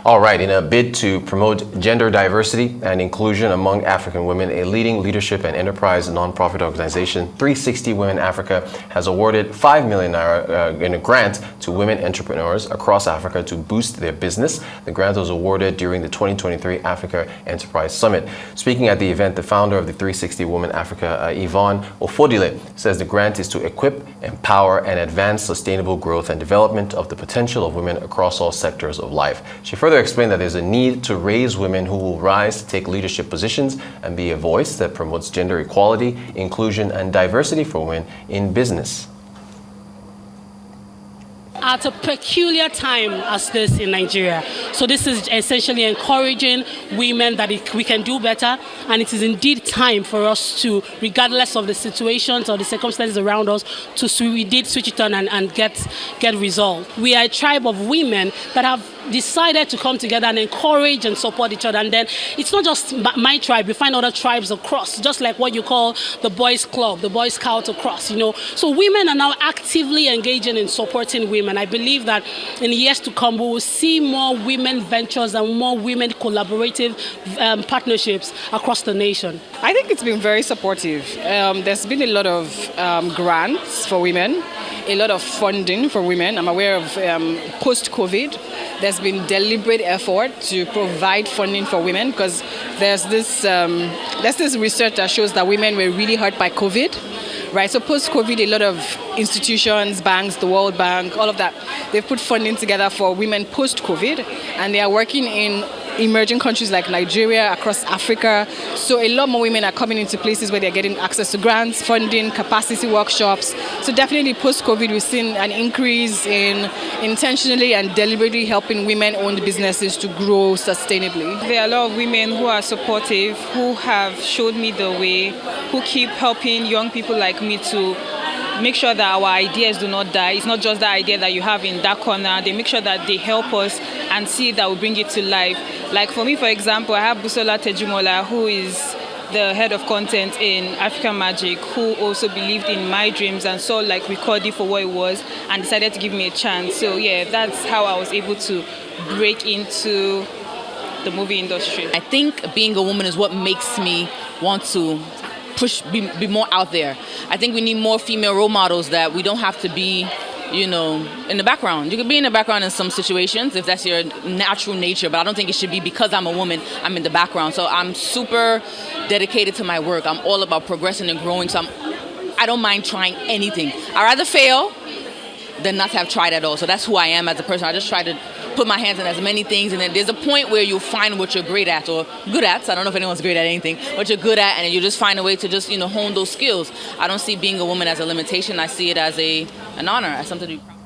All right, in a bid to promote gender diversity and inclusion among African women, a leading leadership and enterprise nonprofit organization, 360 Women Africa, has awarded 5 million Naira in a grant to women entrepreneurs across Africa to boost their business. The grant was awarded during the 2023 Africa Enterprise Summit. Speaking at the event, the founder of the 360 Women Africa, Yvonne Ofodile, says the grant is to equip, empower, and advance sustainable growth and development of the potential of women across all sectors of life. She further explained that there's a need to raise women who will rise to take leadership positions and be a voice that promotes gender equality, inclusion, and diversity for women in business. At a peculiar time as this in Nigeria. So this is essentially encouraging women that we can do better, and it is indeed time for us to, regardless of the situations or the circumstances around us, to switch it on and get resolved. We are a tribe of women that have decided to come together and encourage and support each other. And then it's not just my tribe, we find other tribes across, just like what you call the boys club, the boy scout across, So women are now actively engaging in supporting women. I believe that in the years to come, we will see more women ventures and more women collaborative partnerships across the nation. I think it's been very supportive. There's been a lot of grants for women, a lot of funding for women. I'm aware of post-COVID, there's been deliberate effort to provide funding for women because there's this research that shows that women were really hurt by COVID, right? So post-COVID, a lot of institutions, banks, the World Bank, all of that, they've put funding together for women post-COVID, and they are working in emerging countries like Nigeria, across Africa. So a lot more women are coming into places where they're getting access to grants, funding, capacity workshops. So definitely post-COVID, we've seen an increase in intentionally and deliberately helping women-owned businesses to grow sustainably. There are a lot of women who are supportive, who have showed me the way, who keep helping young people like me to make sure that our ideas do not die. It's not just the idea that you have in that corner. They make sure that they help us and see that we bring it to life. Like for me, for example, I have Busola Tejumola, who is the head of content in African Magic, who also believed in my dreams and saw like Recording for what it was and decided to give me a chance. So yeah, that's how I was able to break into the movie industry. I think being a woman is what makes me want to be more out there. I think we need more female role models that we don't have to be, in the background. You can be in the background in some situations if that's your natural nature, but I don't think it should be because I'm a woman, I'm in the background. So I'm super dedicated to my work. I'm all about progressing and growing. So I don't mind trying anything. I'd rather fail than not have tried at all. So that's who I am as a person. I just try to put my hands in as many things, and then there's a point where you'll find what you're great at or good at. So I don't know if anyone's great at anything, what you're good at, and you just find a way to just, hone those skills. I don't see being a woman as a limitation. I see it as an honor, as something to be proud of.